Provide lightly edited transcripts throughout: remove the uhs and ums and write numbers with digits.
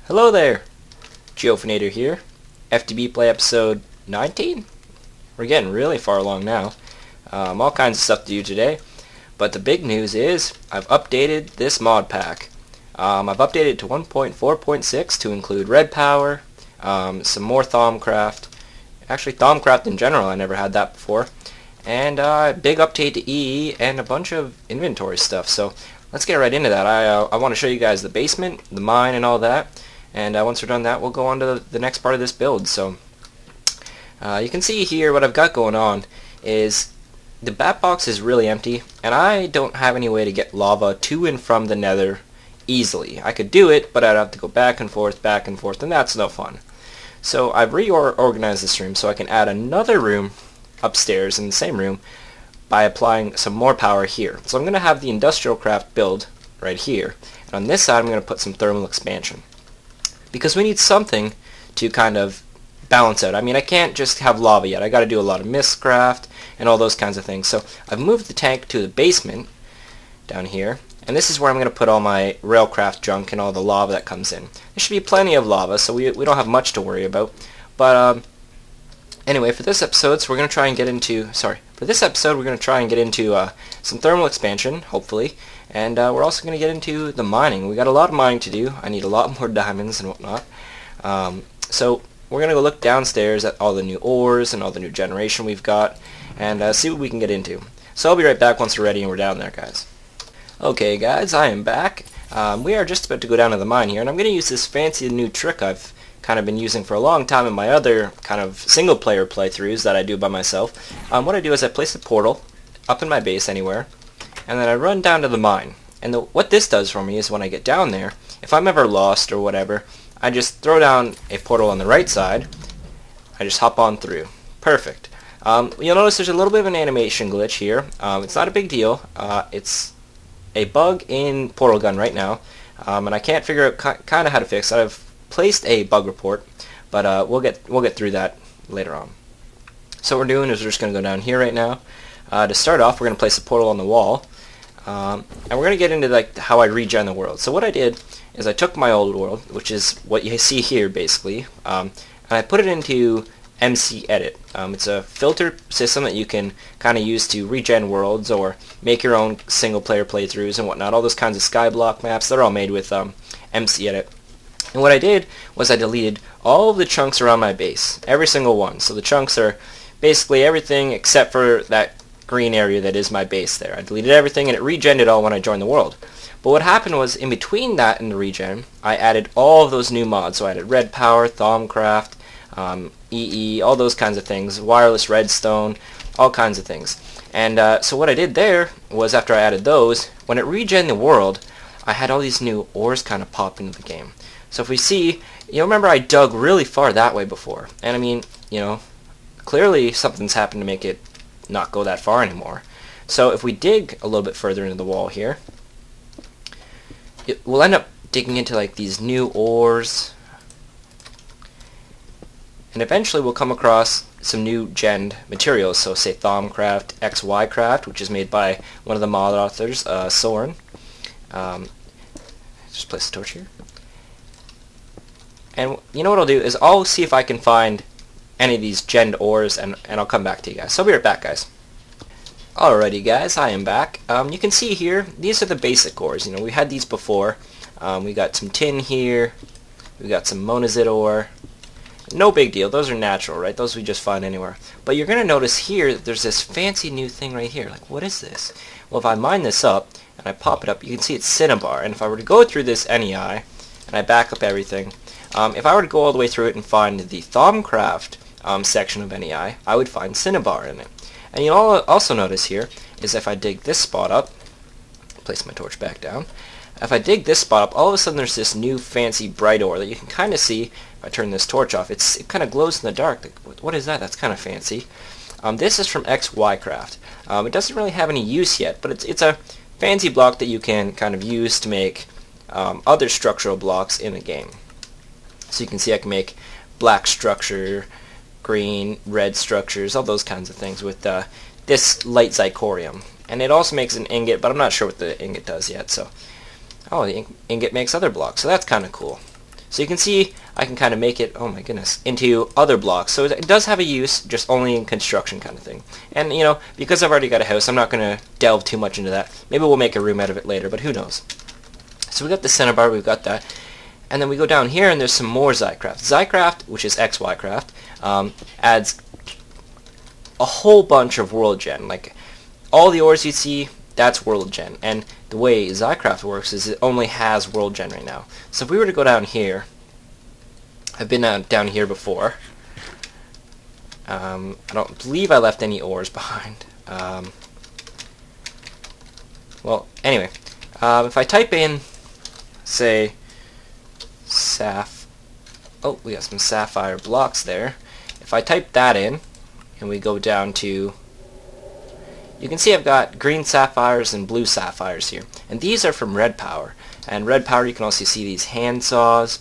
Hello there, Geofinator here. FTB play episode 19? We're getting really far along now. All kinds of stuff to do today. But the big news is I've updated this mod pack. I've updated it to 1.4.6 to include red power, some more Thaumcraft. Actually, Thaumcraft in general, I never had that before. And a big update to EE and a bunch of inventory stuff. So let's get right into that. I want to show you guys the basement, the mine, and all that. And once we're done that, we'll go on to the next part of this build. So you can see here what I've got going on is the bat box is really empty, and I don't have any way to get lava to and from the nether easily. I could do it, but I'd have to go back and forth, and that's no fun. So I've reorganized this room so I can add another room upstairs in the same room by applying some more power here. So I'm going to have the industrial craft build right here, and on this side I'm going to put some thermal expansion. Because we need something to kind of balance out. I mean, I can't just have lava yet. I got to do a lot of mistcraft and all those kinds of things. So I've moved the tank to the basement down here, and this is where I'm going to put all my railcraft junk and all the lava that comes in. There should be plenty of lava, so we don't have much to worry about. But anyway, for this episode, we're going to try and get into some thermal expansion, hopefully. And we're also going to get into the mining. We got a lot of mining to do. I need a lot more diamonds and whatnot. So we're going to go look downstairs at all the new ores and all the new generation we've got and see what we can get into. So I'll be right back once we're ready and we're down there, guys. Okay, guys, I am back. We are just about to go down to the mine here, and I'm going to use this fancy new trick I've kind of been using for a long time in my other kind of single-player playthroughs that I do by myself. What I do is I place a portal up in my base anywhere, and then I run down to the mine. And what this does for me is when I get down there, if I'm ever lost or whatever, I just throw down a portal on the right side. I just hop on through. Perfect. You'll notice there's a little bit of an animation glitch here. It's not a big deal. It's a bug in Portal Gun right now, and I can't figure out kind of how to fix it. I've placed a bug report, but we'll get through that later on. So what we're doing is we're just going to go down here right now. To start off, we're going to place a portal on the wall. And we're going to get into like how I regen the world. So what I did is I took my old world, which is what you see here basically, and I put it into MC Edit. It's a filter system that you can kind of use to regen worlds or make your own single player playthroughs and whatnot. All those kinds of skyblock maps, they're all made with MC Edit. And what I did was I deleted all of the chunks around my base, every single one. So the chunks are basically everything except for that green area that is my base there. I deleted everything and it regened it all when I joined the world. But what happened was in between that and the regen, I added all of those new mods. So I added red power, Thaumcraft, EE, all those kinds of things, wireless redstone, all kinds of things. And so what I did there was after I added those, when it regened the world, I had all these new ores kind of pop into the game. So if we see, remember I dug really far that way before. And I mean, clearly something's happened to make it not go that far anymore. So if we dig a little bit further into the wall here, we'll end up digging into like these new ores, and eventually we'll come across some new genned materials. So say Thaumcraft, XYcraft, which is made by one of the mod authors, Soren. Just place the torch here. And you know what I'll do is I'll see if I can find any of these genned ores, and I'll come back to you guys. So I'll be right back, guys. Alrighty, guys, I am back. You can see here, these are the basic ores. We had these before. We got some tin here. We got some monazite ore. No big deal. Those are natural, right? Those we just find anywhere. But you're going to notice here that there's this fancy new thing right here. Like, what is this? Well, if I mine this up and I pop it up, you can see it's cinnabar. And if I were to go through this NEI and I back up everything, if I were to go all the way through it and find the Thaumcraft section of NEI, I would find cinnabar in it. And you'll also notice here is if I dig this spot up, place my torch back down, if I dig this spot up, all of a sudden there's this new fancy bright ore that you can kind of see if I turn this torch off. It kind of glows in the dark. Like, what is that? That's kind of fancy. This is from XYcraft. It doesn't really have any use yet, but it's a fancy block that you can kind of use to make other structural blocks in the game. So you can see I can make black structure, green, red structures, all those kinds of things with this light zirconium. And it also makes an ingot, but I'm not sure what the ingot does yet. So, oh, the ingot makes other blocks, so that's kind of cool. So you can see I can kind of make it, oh my goodness, into other blocks. So it does have a use, just only in construction kind of thing. And you know, because I've already got a house, I'm not going to delve too much into that. Maybe we'll make a room out of it later, but who knows. So we got the center bar, we've got that. And then we go down here and there's some more Zycraft. Zycraft, which is XY craft, adds a whole bunch of world gen. Like all the ores you see, that's world gen. And the way Zycraft works is it only has world gen right now. So if we were to go down here, I've been down here before. I don't believe I left any ores behind. Well, anyway, if I type in, say, oh, we got some sapphire blocks there. If I type that in, and we go down to, you can see I've got green sapphires and blue sapphires here. And these are from Red Power. And Red Power, you can also see these hand saws.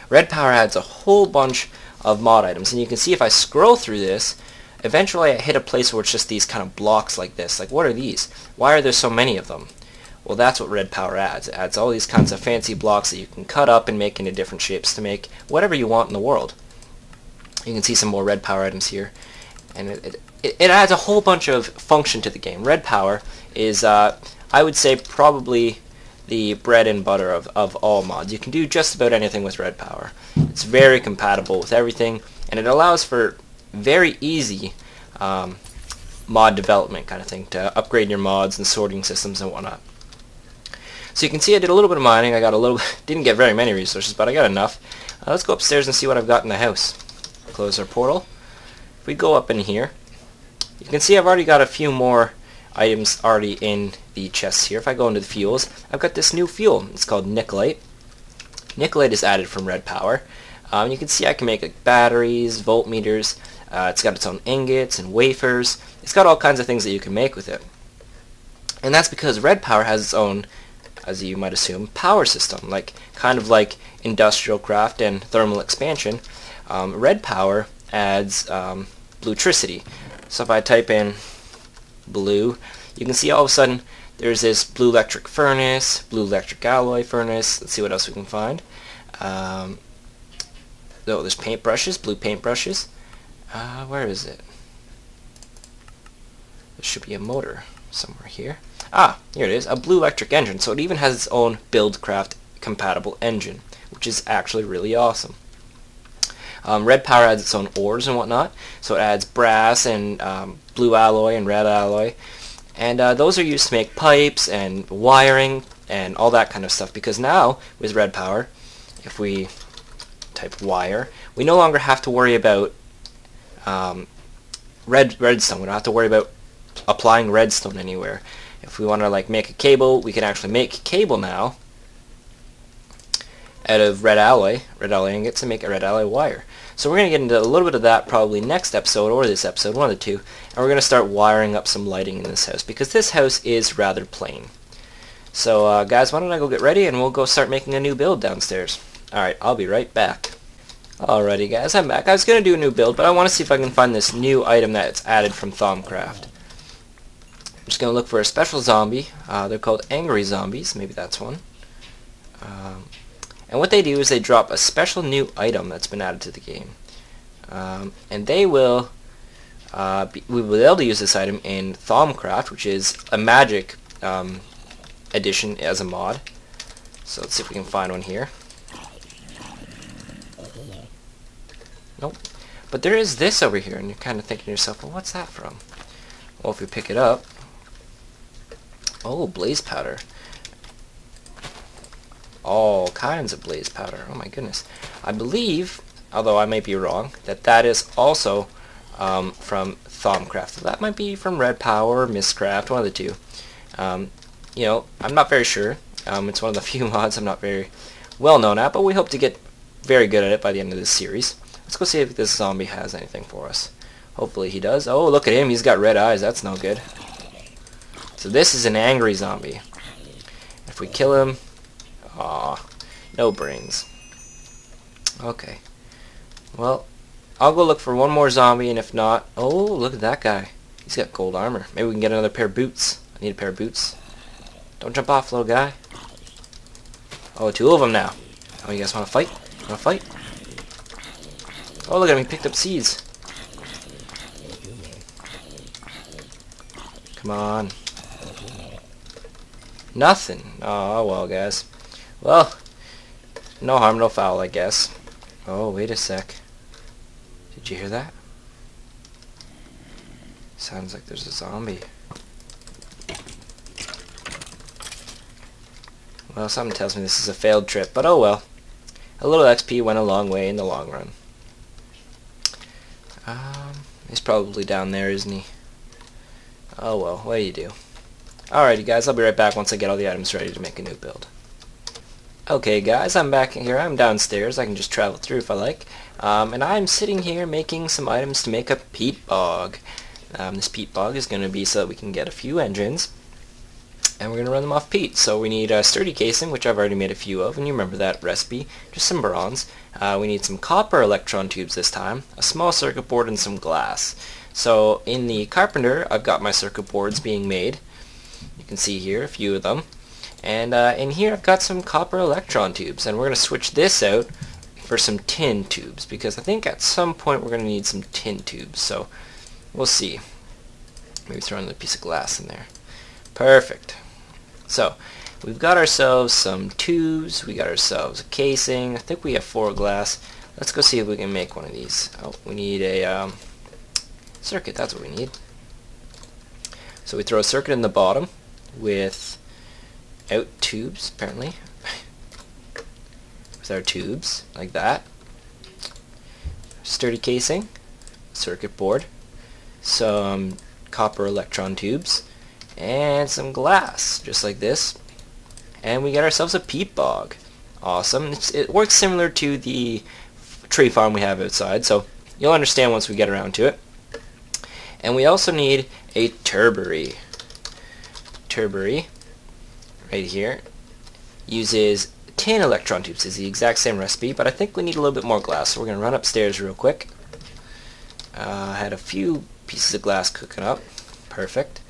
Red Power adds a whole bunch of mod items. And you can see if I scroll through this, eventually I hit a place where it's just these kind of blocks like this. Like, what are these? Why are there so many of them? Well, that's what Red Power adds. It adds all these kinds of fancy blocks that you can cut up and make into different shapes to make whatever you want in the world. You can see some more Red Power items here. And it adds a whole bunch of function to the game. Red Power is, I would say, probably the bread and butter of all mods. You can do just about anything with Red Power. It's very compatible with everything, and it allows for very easy mod development kind of thing, to upgrade your mods and sorting systems and whatnot. So you can see I did a little bit of mining. I got a little, didn't get very many resources, but I got enough. Let's go upstairs and see what I've got in the house. Close our portal. If we go up in here, you can see I've already got a few more items already in the chests here. If I go into the fuels, I've got this new fuel. It's called Nickelite. Nickelite is added from Red Power. You can see I can make like batteries, voltmeters. It's got its own ingots and wafers. It's got all kinds of things that you can make with it. And that's because Red Power has its own, as you might assume, power system, kind of like industrial craft and thermal expansion. Red Power adds bluetricity. So if I type in blue, you can see all of a sudden there's this blue electric furnace, blue electric alloy furnace. Let's see what else we can find. Oh, there's paintbrushes, blue paintbrushes. Where is it? There should be a motor somewhere here. Ah, here it is, a blue electric engine. So it even has its own Buildcraft compatible engine, which is actually really awesome. Red Power adds its own ores and whatnot, so it adds brass and blue alloy and red alloy, and those are used to make pipes and wiring and all that kind of stuff, because now with Red Power, if we type wire, we no longer have to worry about redstone. We don't have to worry about applying redstone anywhere. If we want to make a cable, we can actually make cable now out of red alloy ingots, and make a red alloy wire. So we're going to get into a little bit of that probably next episode or this episode, one of the two, and we're going to start wiring up some lighting in this house, because this house is rather plain. So guys, why don't I go get ready and we'll go start making a new build downstairs. Alright, I'll be right back. Alrighty guys, I'm back. I was going to do a new build, but I want to see if I can find this new item that's added from Thaumcraft. I'm just going to look for a special zombie. They're called angry zombies, maybe that's one. And what they do is they drop a special new item that's been added to the game. And they will, we will be able to use this item in Thaumcraft, which is a magic edition as a mod. So let's see if we can find one here. Nope. But there is this over here, and you're kind of thinking to yourself, well, what's that from? Well, if we pick it up, oh, blaze powder. All kinds of blaze powder. Oh my goodness. I believe, although I might be wrong, that is also from Thaumcraft. So that might be from Red Power or Mistcraft, one of the two. You know, I'm not very sure. It's one of the few mods I'm not very well known at, but we hope to get very good at it by the end of this series. Let's go see if this zombie has anything for us. Hopefully he does. Oh, look at him. He's got red eyes. That's no good. So this is an angry zombie. If we kill him, aw, no brains. Okay. Well, I'll go look for one more zombie, and if not, oh, look at that guy. He's got gold armor. Maybe we can get another pair of boots. I need a pair of boots. Don't jump off, little guy. Oh, two of them now. Oh, you guys want to fight? Want to fight? Oh, look at him, he picked up seeds. Come on. Nothing. Oh, well, guys. Well, no harm, no foul, I guess. Oh, wait a sec. Did you hear that? Sounds like there's a zombie. Well, something tells me this is a failed trip, but oh well. A little XP went a long way in the long run. He's probably down there, isn't he? Oh well, what do you do? Alrighty guys, I'll be right back once I get all the items ready to make a new build. Okay guys, I'm back here. I'm downstairs. I can just travel through if I like. And I'm sitting here making some items to make a peat bog. This peat bog is going to be so that we can get a few engines. And we're going to run them off peat. So we need a sturdy casing, which I've already made a few of, and you remember that recipe. Just some bronze. We need some copper electron tubes this time, a small circuit board, and some glass. So in the carpenter, I've got my circuit boards being made. You can see here a few of them. And in here I've got some copper electron tubes, and we're going to switch this out for some tin tubes, because I think at some point we're going to need some tin tubes. So we'll see. Maybe throw another piece of glass in there. Perfect. So we've got ourselves some tubes, we got ourselves a casing. I think we have 4 glass. Let's go see if we can make one of these. Oh, we need a circuit, that's what we need. So we throw a circuit in the bottom with out tubes, apparently. With our tubes, like that. Sturdy casing, circuit board, some copper electron tubes, and some glass, just like this. And we get ourselves a peat bog. Awesome. It works similar to the tree farm we have outside, so you'll understand once we get around to it. And we also need a turbary. Turbary, right here, uses 10 electron tubes. It's the exact same recipe, but I think we need a little bit more glass, so we're going to run upstairs real quick. I had a few pieces of glass cooking up. Perfect.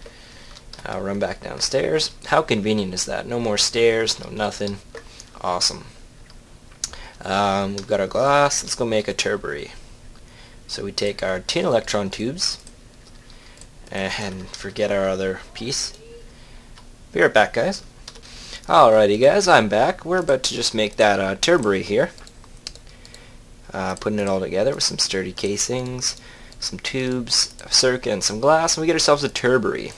I'll run back downstairs. How convenient is that? No more stairs, no nothing. Awesome. We've got our glass. Let's go make a turbary. So we take our 10 electron tubes and forget our other piece. Be right back, guys. Alrighty, guys, I'm back. We're about to just make that turbary here. Putting it all together with some sturdy casings, some tubes, a circuit, and some glass, and we get ourselves a turbary.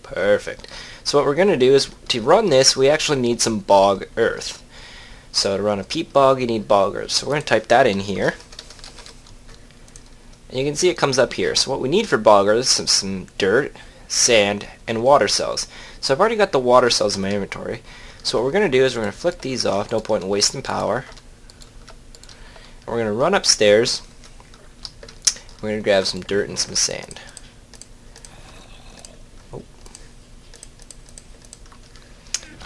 Perfect. So what we're going to do is, to run this, we actually need some bog earth. So to run a peat bog, you need bog earth. So we're going to type that in here. And you can see it comes up here. So what we need for bog earth is some dirt, sand, and water cells. So I've already got the water cells in my inventory. So what we're going to do is we're going to flick these off. No point in wasting power. We're going to run upstairs. We're going to grab some dirt and some sand. Oh.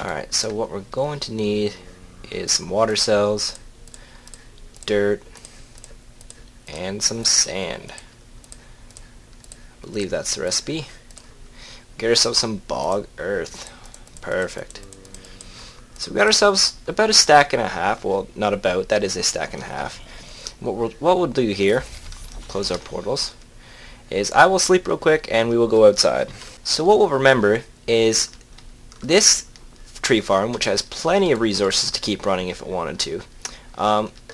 Alright, so what we're going to need is some water cells, dirt, and some sand. I believe that's the recipe. Get ourselves some bog earth. Perfect. So we got ourselves about a stack and a half. Well, not about, that is a stack and a half. What we'll do here, close our portals, is I will sleep real quick and we will go outside. So what we'll remember is this tree farm, which has plenty of resources to keep running if it wanted to,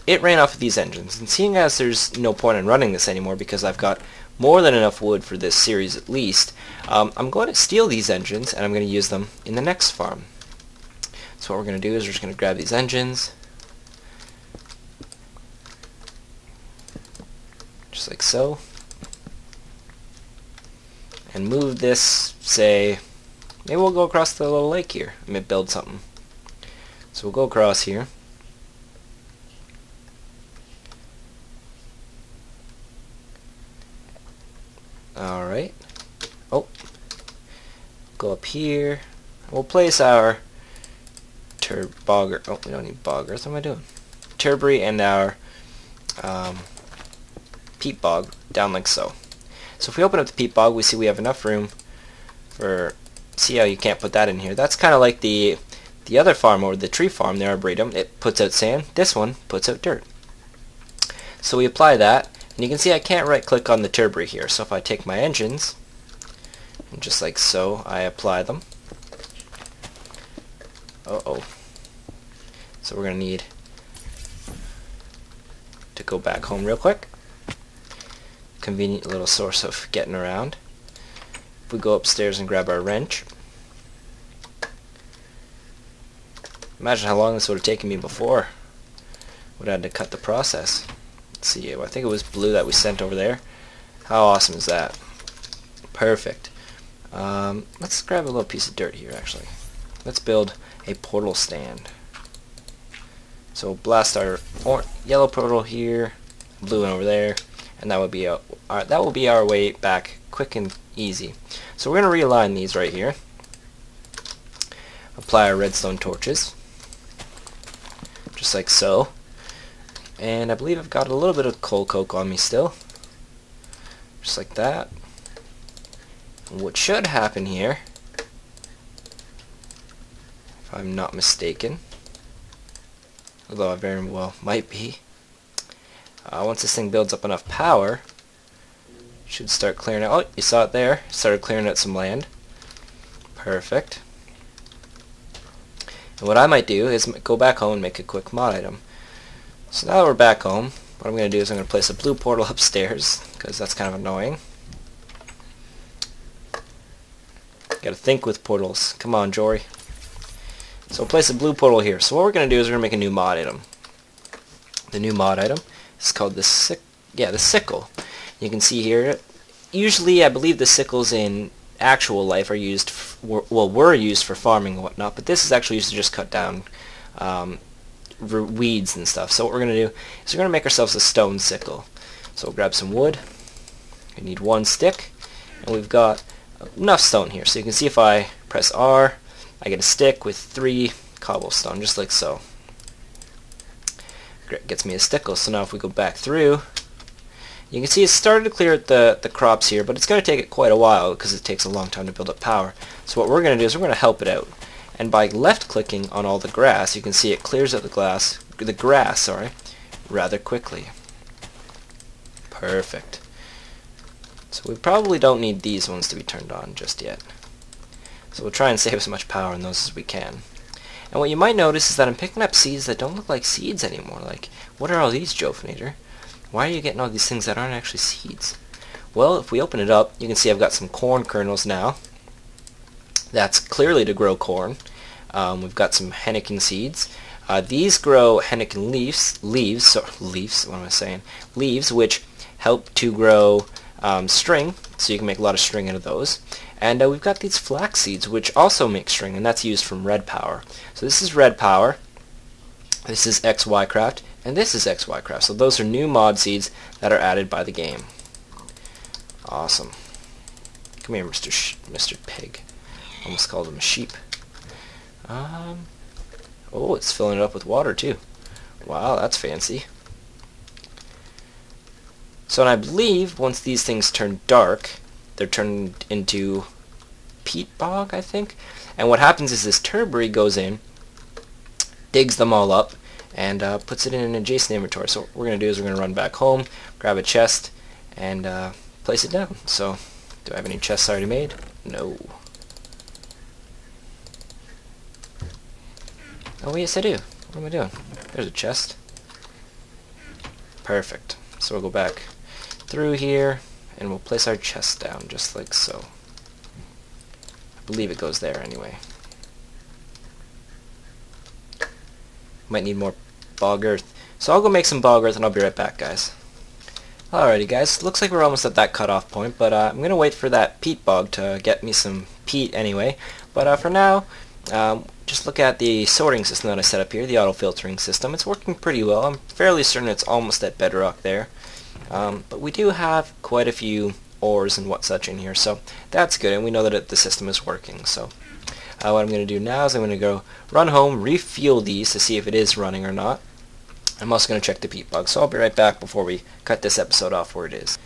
it ran off of these engines. And seeing as there's no point in running this anymore because I've got more than enough wood for this series at least, I'm going to steal these engines and I'm going to use them in the next farm. So what we're going to do is we're just going to grab these engines, just like so, and move this, say, maybe we'll go across the little lake here and build something. So we'll go across here. Alright. Oh. Go up here. We'll place our bogger. Oh, we don't need boggers. What am I doing? Turbary and our peat bog down like so. So if we open up the peat bog, we see we have enough room for. See how you can't put that in here? That's kind of like the The other farm, or the tree farm, the Arboretum, it puts out sand. This one puts out dirt. So we apply that, and you can see I can't right click on the turbary here. So if I take my engines, and just like so, I apply them. Uh-oh. So we're going to need to go back home real quick. Convenient little source of getting around. If we go upstairs and grab our wrench. Imagine how long this would have taken me before. Would have had to cut the process. Let's see, I think it was blue that we sent over there. How awesome is that? Perfect. Let's grab a little piece of dirt here actually. Let's build a portal stand. So we'll blast our yellow portal here, blue one over there, and that will be our way back quick and easy. So we're going to realign these right here. Apply our redstone torches, just like so. And I believe I've got a little bit of coal coke on me still, just like that. And what should happen here, if I'm not mistaken, although I very well might be, once this thing builds up enough power, it should start clearing out. Oh, you saw it there. Started clearing out some land. Perfect. And what I might do is go back home and make a quick mod item. So now that we're back home, what I'm going to do is I'm going to place a blue portal upstairs, because that's kind of annoying. Gotta think with portals. Come on, Jory. So we'll place a blue portal here. So what we're going to do is we're going to make a new mod item. The new mod item is called the sickle. You can see here, usually I believe the sickles in actual life are used, were used for farming and whatnot, but this is actually used to just cut down weeds and stuff. So what we're going to do is we're going to make ourselves a stone sickle. So we'll grab some wood. We need one stick, and we've got enough stone here. So you can see if I press R, I get a stick with 3 cobblestone, just like so. Gets me a stickle. So now if we go back through, you can see it's started to clear the crops here, but it's going to take it quite a while because it takes a long time to build up power. So what we're going to do is we're going to help it out. And by left-clicking on all the grass, you can see it clears out the grass, rather quickly. Perfect. So we probably don't need these ones to be turned on just yet. So we'll try and save as much power in those as we can. And what you might notice is that I'm picking up seeds that don't look like seeds anymore. Like, what are all these, Jofinator? Why are you getting all these things that aren't actually seeds? Well, if we open it up, you can see I've got some corn kernels now. That's clearly to grow corn. We've got some henequen seeds. These grow henequen leaves, which help to grow string, so you can make a lot of string out of those. And we've got these flax seeds, which also make string, and that's used from red power. So this is red power, this is XYcraft, and this is XYcraft. So those are new mod seeds that are added by the game. Awesome. Come here, Mr. Pig. Almost called him a sheep. Oh, it's filling it up with water too. Wow, that's fancy. So, and I believe once these things turn dark, they're turned into peat bog, I think. And what happens is this turbary goes in, digs them all up, and puts it in an adjacent inventory. So what we're going to do is we're going to run back home, grab a chest, and place it down. So, do I have any chests already made? No. Oh yes I do. What am I doing? There's a chest. Perfect. So we'll go back through here and we'll place our chest down just like so. I believe it goes there anyway. Might need more bog earth. So I'll go make some bog earth and I'll be right back, guys. Alrighty guys, looks like we're almost at that cutoff point, but I'm going to wait for that peat bog to get me some peat anyway. But for now, just look at the sorting system that I set up here, the auto filtering system. It's working pretty well. I'm fairly certain it's almost at bedrock there. But we do have quite a few ores and what such in here, so that's good, and we know that the system is working. So what I'm going to do now is I'm going to go run home, refuel these to see if it is running or not. I'm also going to check the peat bug, so I'll be right back before we cut this episode off where it is.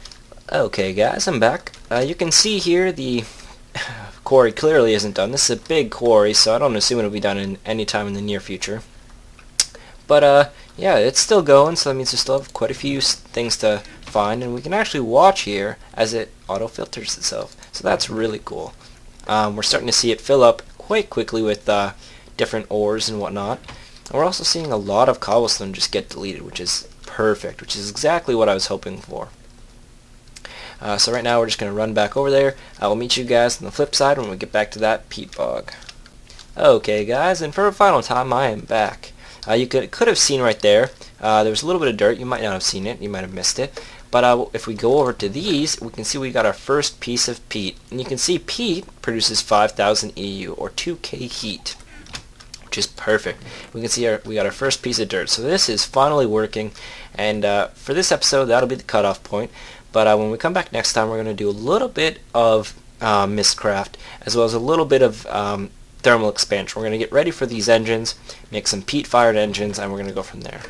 Okay guys, I'm back. You can see here the quarry clearly isn't done. This is a big quarry, so I don't assume it'll be done in any time in the near future. But yeah, it's still going, so that means we still have quite a few things to find, and we can actually watch here as it auto-filters itself. So that's really cool. We're starting to see it fill up quite quickly with different ores and whatnot. And we're also seeing a lot of cobblestone just get deleted, which is perfect, which is exactly what I was hoping for. So right now we're just going to run back over there. I will meet you guys on the flip side when we get back to that peat bog. Okay guys, and for a final time I am back. You could have seen right there, there was a little bit of dirt. You might not have seen it, you might have missed it. But if we go over to these, we can see we got our first piece of peat. And you can see peat produces 5,000 EU, or 2k heat, which is perfect. We can see we got our first piece of dirt. So this is finally working, and for this episode, that'll be the cutoff point. But when we come back next time, we're going to do a little bit of Mistcraft, as well as a little bit of thermal expansion. We're going to get ready for these engines, make some peat-fired engines, and we're going to go from there.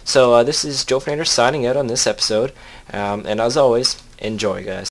So this is Joe Fernandez signing out on this episode, and as always, enjoy, guys.